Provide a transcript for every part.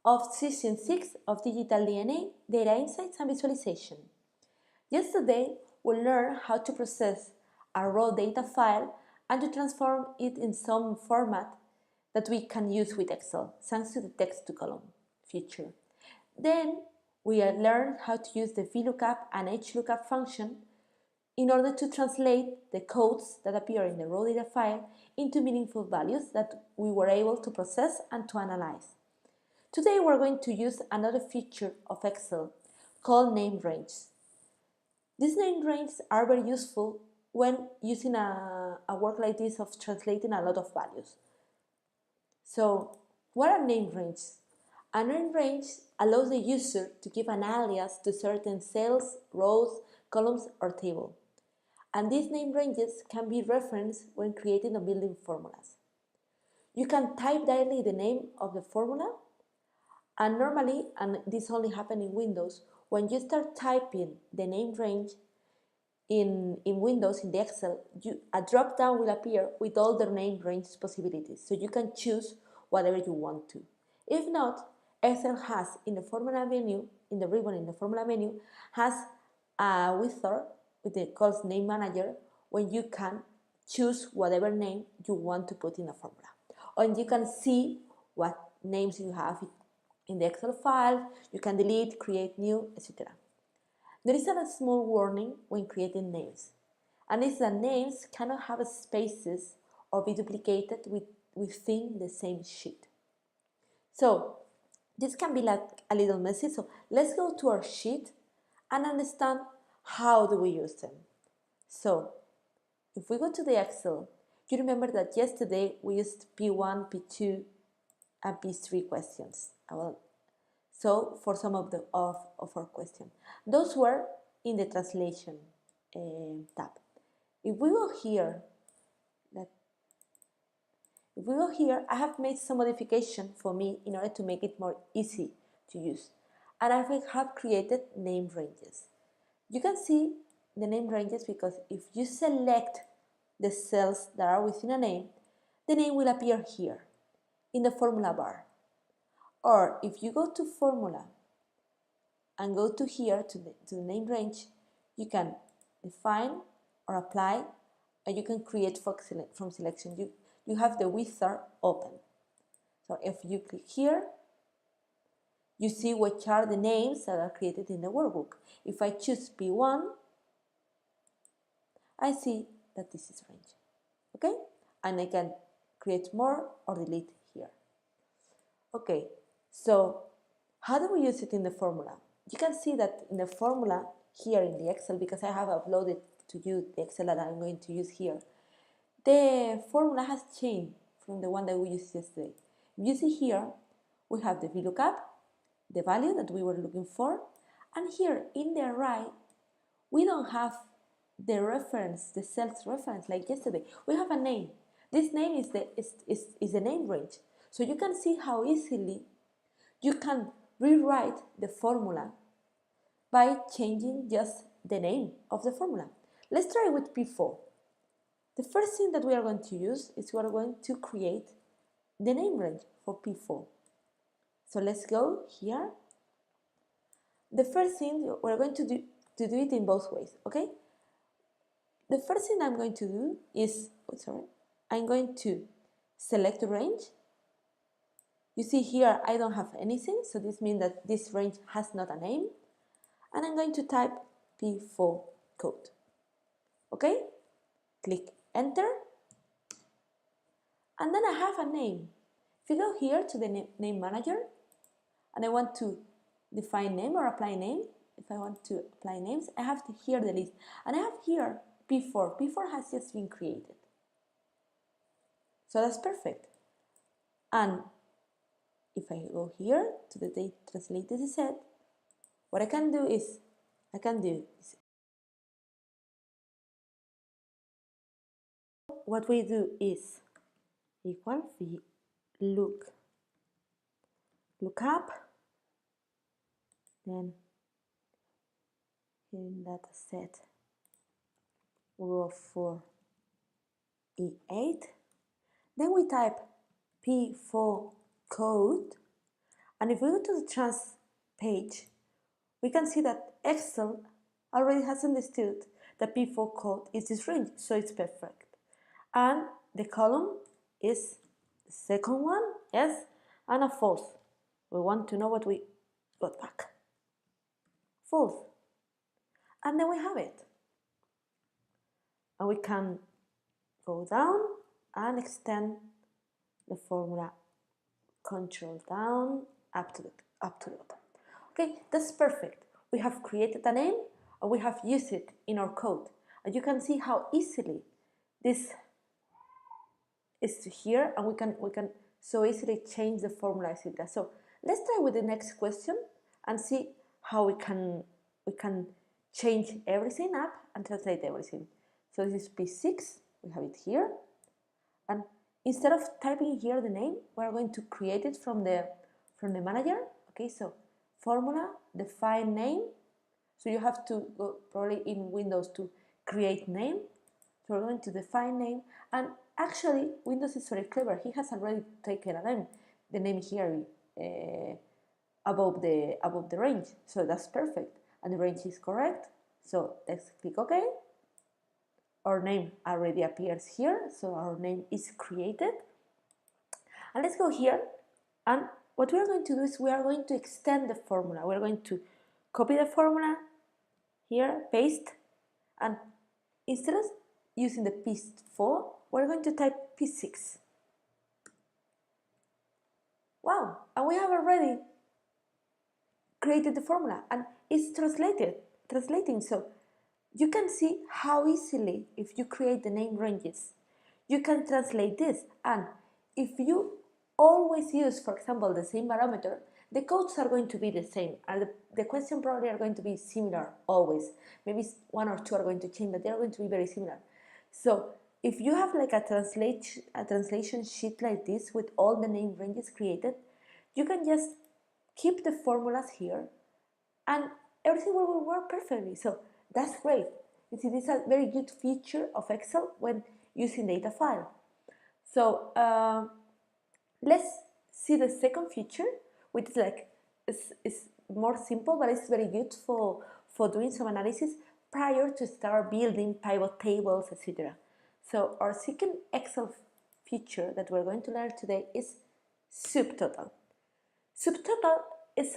of Season 6 of Digital DNA, Data Insights and Visualization. Yesterday, we learned how to process a raw data file and to transform it in some format that we can use with Excel, thanks to the text-to-column feature. Then, we learned how to use the VLOOKUP and HLOOKUP function in order to translate the codes that appear in the raw data file into meaningful values that we were able to process and to analyze. Today we're going to use another feature of Excel called name ranges. These name ranges are very useful when using a work like this of translating a lot of values. So, what are name ranges? A name range allows the user to give an alias to certain cells, rows, columns, or table. And these name ranges can be referenced when creating or building formulas. You can type directly the name of the formula, and normally, and this only happens in Windows, when you start typing the name range in Windows, in the Excel, a drop-down will appear with all the name range possibilities, so you can choose whatever you want to. If not, Excel has in the formula menu, in the ribbon in the formula menu, has a wizard with the called Name Manager, when you can choose whatever name you want to put in a formula. And you can see what names you have in the Excel file, you can delete, create new, etc. There is a small warning when creating names, and it's that names cannot have spaces or be duplicated within the same sheet. So this can be like a little messy, so let's go to our sheet and understand how do we use them. So if we go to the Excel, you remember that yesterday we used P1, P2, and P3 questions. So for some of our questions, those were in the translation tab. If we go here, I have made some modification for me in order to make it more easy to use, and I have created name ranges. You can see the name ranges because if you select the cells that are within a name, the name will appear here in the formula bar. Or if you go to formula and go to here to the name range, you can define or apply, and you can create from selection. You have the wizard open. So if you click here, you see which are the names that are created in the workbook. If I choose P1, I see that this is range. Okay? And I can create more or delete here. Okay, so how do we use it in the formula? You can see that in the formula here in the Excel, because I have uploaded to you the Excel that I'm going to use here, the formula has changed from the one that we used yesterday. You see here, we have the VLOOKUP, the value that we were looking for, and here in the right, we don't have the reference, the cells reference like yesterday. We have a name. This name is the name range. So you can see how easily you can rewrite the formula by changing just the name of the formula. Let's try with P4. The first thing that we are going to use is we are going to create the name range for P4. So let's go here. The first thing we're going to do it in both ways, okay? The first thing I'm going to do is, I'm going to select the range. You see here I don't have anything, so this means that this range has not a name. And I'm going to type P4 code. Okay? Click enter. And then I have a name. If you go here to the name manager and I want to define name or apply name, if I want to apply names, I have here the list. And I have here P4. P4 has just been created. So that's perfect. And if I go here to the date translated set, what I can do is, what we do is equal look up, then in data set row 4 E8, then we type P4 code, And if we go to the trans page, we can see that Excel already has understood that P4 code is this range, so it's perfect. And the column is the second one, yes, and a false. We want to know what we got back. False. And then we have it. And we can go down and extend the formula, control down, up to the bottom. Okay, that's perfect. We have created a name and we have used it in our code. And you can see how easily this is here, and we can so easily change the formula, etc. So let's try with the next question and see how we can change everything up and translate everything. So this is P6, we have it here, and instead of typing here the name, we're going to create it from the manager. Okay, so formula, define name. So you have to go probably in Windows to create name. So we're going to define name, and actually Windows is very clever. He has already taken a name, the name here above the range. So that's perfect, and the range is correct. So let's click OK. Our name already appears here, so our name is created. And let's go here, and what we are going to do is we are going to extend the formula. We're going to copy the formula here, paste, and instead of using the P4, we're going to type P6. Wow, and we have already created the formula, and it's translating. So you can see how easily, if you create the name ranges, you can translate this. And if you always use, for example, the same parameter, the codes are going to be the same, and the question probably are going to be similar always. Maybe one or two are going to change, but they're going to be very similar. So if you have like a translation sheet like this with all the name ranges created, you can just keep the formulas here and everything will work perfectly. So that's great. You see, this is a very good feature of Excel when using data file. So let's see the second feature, which is like is more simple, but it's very good for doing some analysis prior to start building pivot tables, etc. So our second Excel feature that we're going to learn today is subtotal. Subtotal is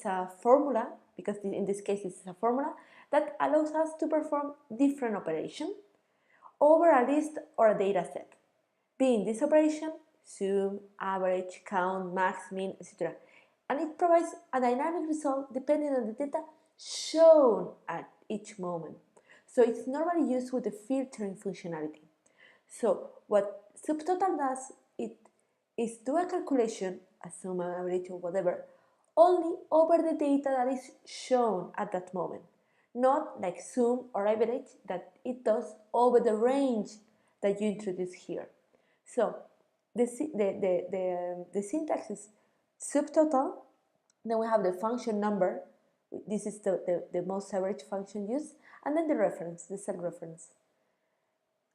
a formula, because in this case this is a formula, that allows us to perform different operations over a list or a data set. Being this operation, sum, average, count, max, min, etc. And it provides a dynamic result depending on the data shown at each moment. So it's normally used with the filtering functionality. So what subtotal does, it is do a calculation, a sum, average, or whatever, only over the data that is shown at that moment. Not like sum or average that it does over the range that you introduce here. So the syntax is subtotal, then we have the function number, this is the most average function used, and then the reference, the cell reference.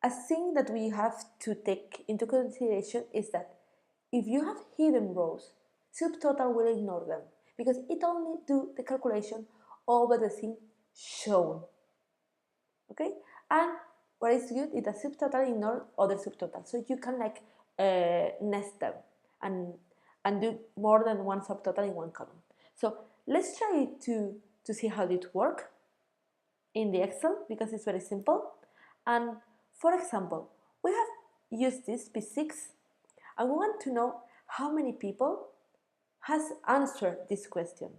A thing that we have to take into consideration is that if you have hidden rows, subtotal will ignore them because it only do the calculation over the thing shown. Okay, and what is good is that subtotal ignore other subtotals, so you can like nest them and do more than one subtotal in one column. So let's try to see how it works in the Excel, because it's very simple. And for example, we have used this P6 and we want to know how many people has answered this question.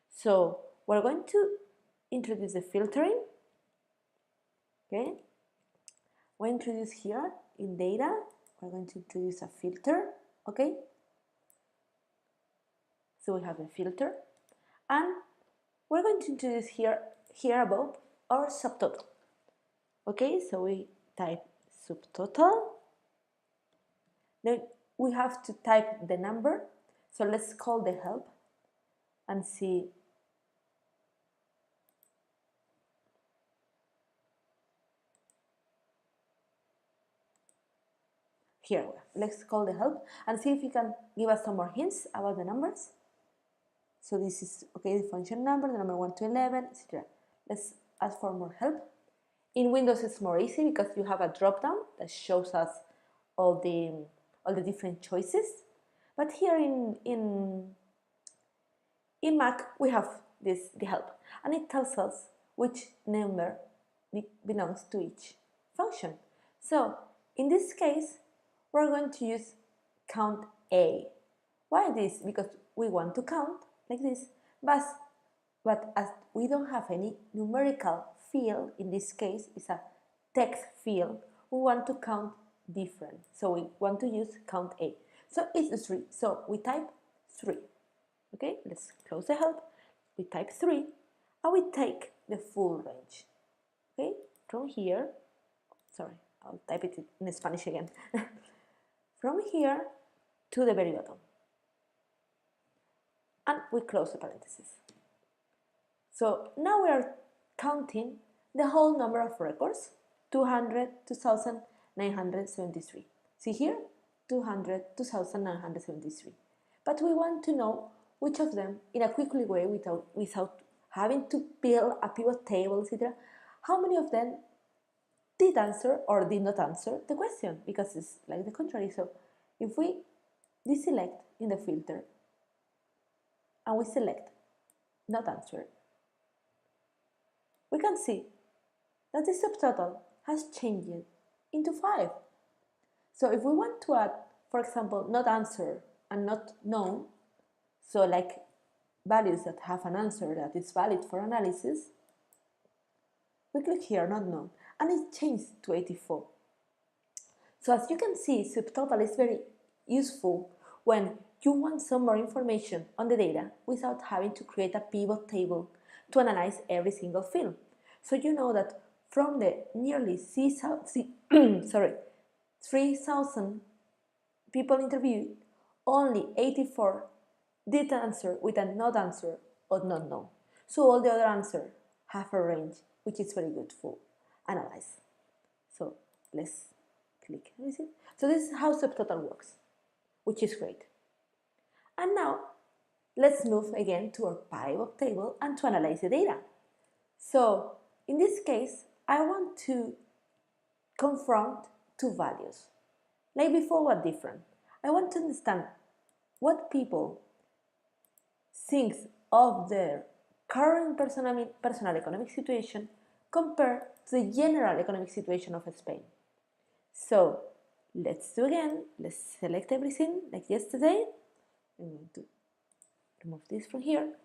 So we're going to introduce the filtering. Okay, we introduce here in data, we're going to introduce a filter. Okay, so we have a filter, and we're going to introduce here above our subtotal. Okay, so we type subtotal. Then we have to type the number. So let's call the help and see. Here, let's call the help and see if you can give us some more hints about the numbers. So this is, okay, the function number, the number 1 to 11, etc. Let's ask for more help. In Windows, it's more easy because you have a drop-down that shows us all the different choices. But here in Mac, we have the help, and it tells us which number belongs to each function. So in this case, we're going to use count A. Why this? Because we want to count like this, but as we don't have any numerical field, in this case it's a text field, we want to count different. So we want to use count A. So it's 3. So we type 3. Okay, let's close the help. We type 3 and we take the full range. Okay, from here, sorry, I'll type it in Spanish again. From here to the very bottom. And we close the parentheses. So now we are counting the whole number of records, 200, 2,973. See here, 200, 2,973. But we want to know which of them, in a quickly way, without having to build a pivot table, etc., how many of them did answer or did not answer the question, because it's like the contrary. So if we deselect in the filter and we select not answered, we can see that the subtotal has changed into 5. So if we want to add, for example, not answered and not known, so like values that have an answer that is valid for analysis, we click here, not known, and it changed to 84. So as you can see, subtotal is very useful when you want some more information on the data without having to create a pivot table to analyze every single field. So you know that from the nearly 3,000 people interviewed, only 84 did answer with a not answer or not known. So all the other answers have a range, which is very good for analyze. So let's click. So this is how subtotal works, which is great. And now let's move again to our pivot table and to analyze the data. So in this case, I want to confront two values. Like before, what different? I want to understand what people think of their current personal economic situation compared to the general economic situation of Spain. So let's do again. Let's select everything like yesterday. I'm going to remove this from here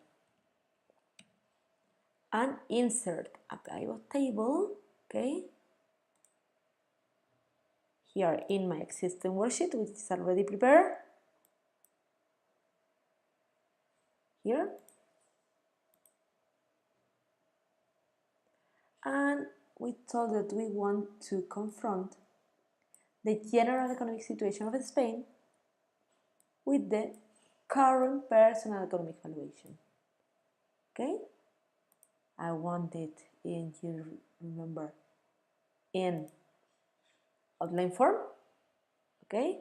and insert a pivot table. Okay, here in my existing worksheet, which is already prepared. Here, and we told that we want to confront the general economic situation of Spain with the current personal economic valuation. Okay, I want it in, you remember, in outline form. Okay,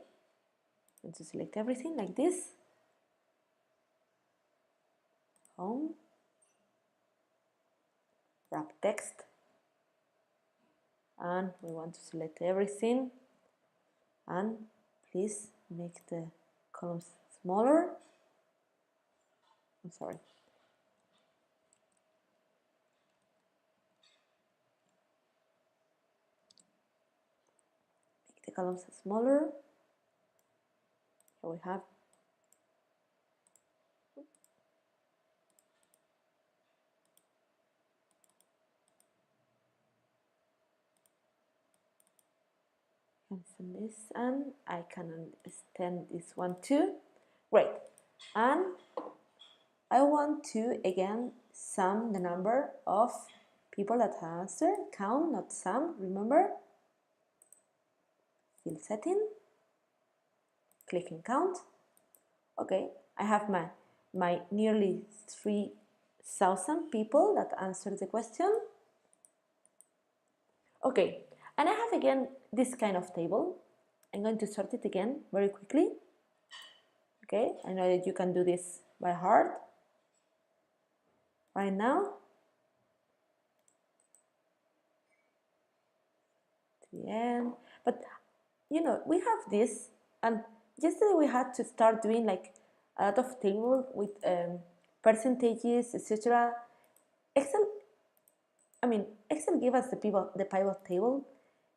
and to select everything like this. Home, wrap text, and we want to select everything, and please make the columns smaller. I'm sorry. Make the columns smaller. Here we have this, and I can extend this one too. Great. And I want to again sum the number of people that answer. Count, not sum, remember. Field setting. Click and count. Okay, I have my nearly 3,000 people that answered the question. Okay, and I have again this kind of table. I'm going to sort it again very quickly. Okay, I know that you can do this by heart. right now. The end. But you know, we have this, and yesterday we had to start doing like a lot of tables with percentages, etc. Excel, I mean, Excel gave us the pivot table.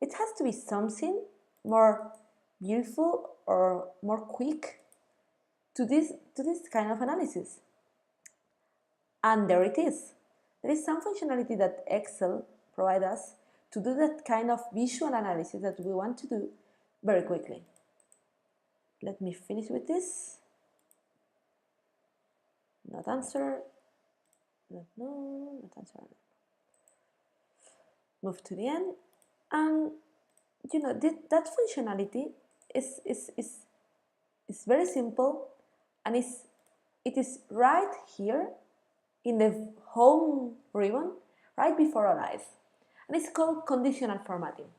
It has to be something more beautiful or more quick to this kind of analysis. And there it is. There is some functionality that Excel provides us to do that kind of visual analysis that we want to do very quickly. Let me finish with this. Not answer. No, not answer. Move to the end. And you know, that functionality is very simple, and it is right here in the home ribbon, right before our eyes. And it's called conditional formatting.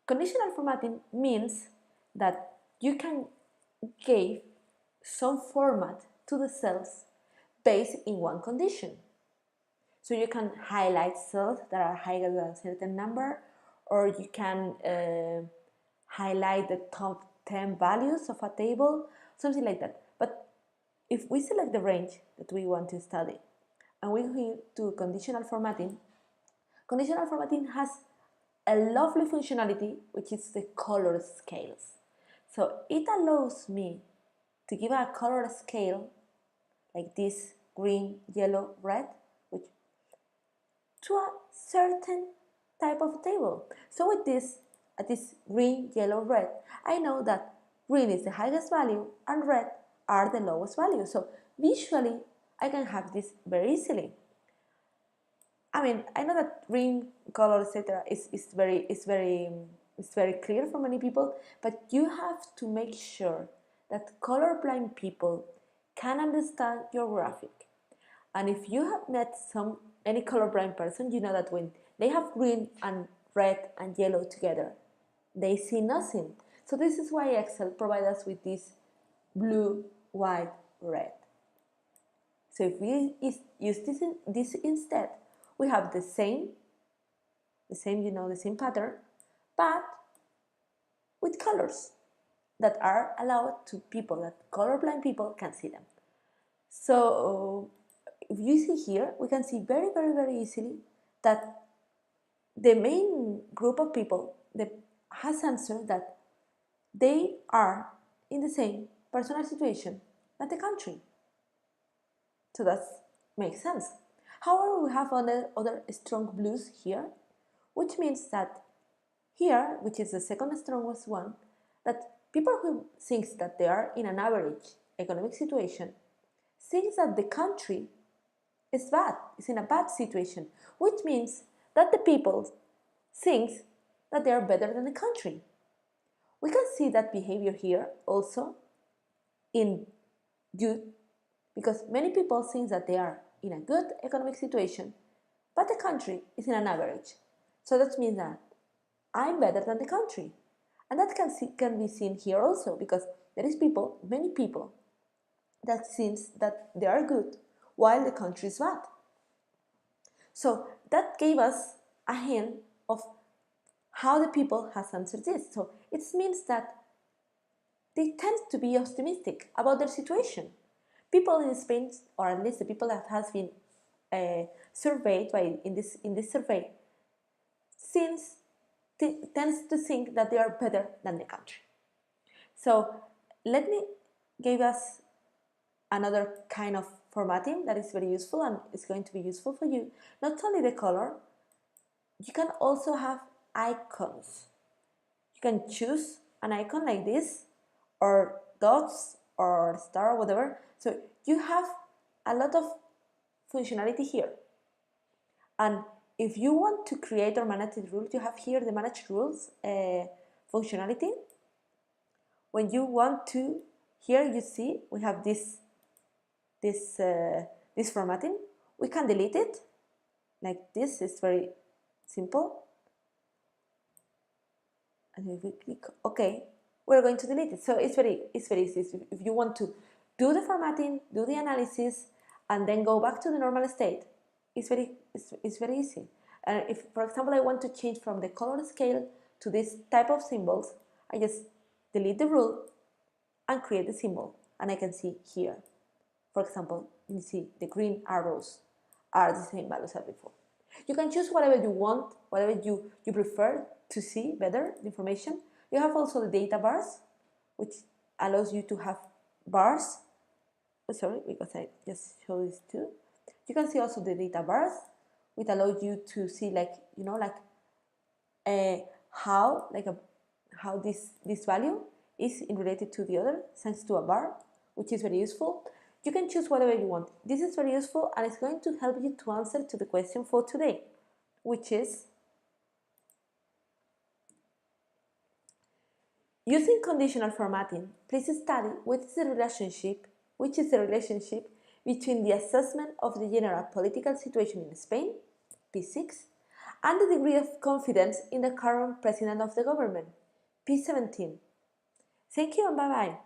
Conditional formatting means that you can give some format to the cells based in one condition. So you can highlight cells that are higher than a certain number, or you can highlight the top 10 values of a table, something like that. But if we select the range that we want to study and we go to conditional formatting has a lovely functionality, which is the color scales. So it allows me to give a color scale like this: green, yellow, red, which to a certain type of table. So with this, at this green, yellow, red, I know that green is the highest value and red are the lowest value. So visually, I can have this very easily. I mean, I know that green color, etc., is very clear for many people, but you have to make sure that colorblind people can understand your graphic. And if you have met any colorblind person, you know that when they have green and red and yellow together, they see nothing. So this is why Excel provides us with this blue, white, red. So if we use this instead, we have the same pattern, but with colors that are allowed to people, that colorblind people can see them. So if you see here, we can see very, very, very easily that the main group of people has answered that they are in the same personal situation that the country. So that makes sense. However, we have other strong blues here, which means that here, which is the second strongest one, that people who think that they are in an average economic situation think that the country is bad, is in a bad situation, which means that the people think that they are better than the country. We can see that behavior here also in good, because many people think that they are in a good economic situation, but the country is in an average. So that means that I'm better than the country. And that can be seen here also, because there is many people, that thinks that they are good while the country is bad. So that gave us a hint of how the people has answered this. So it means that they tend to be optimistic about their situation. People in Spain, or at least the people that has been surveyed in this survey, tends to think that they are better than the country. So let me give us another kind of formatting that is very useful and is going to be useful for you. Not only the color, you can also have icons. You can choose an icon like this, or dots, or star, or whatever. So you have a lot of functionality here. And if you want to create or manage the rules, you have here the manage rules functionality. When you want to, here you see we have this formatting. We can delete it like this. It's very simple. And if we click OK, we're going to delete it. So it's very easy. If you want to do the formatting, do the analysis, and then go back to the normal state, it's very easy. And if, for example, I want to change from the color scale to this type of symbols, I just delete the rule and create the symbol, and I can see here. For example, you see the green arrows are the same values as before. You can choose whatever you want, whatever you prefer to see better the information. You have also the data bars, which allows you to have bars. Oh, sorry, because I just showed this too. You can see also the data bars, which allow you to see, like, you know, like how this value is related to the other thanks to a bar, which is very useful. You can choose whatever you want. This is very useful, and it's going to help you to answer to the question for today, which is using conditional formatting. Please study which is the relationship between the assessment of the general political situation in Spain, P6, and the degree of confidence in the current president of the government, P17. Thank you and bye-bye.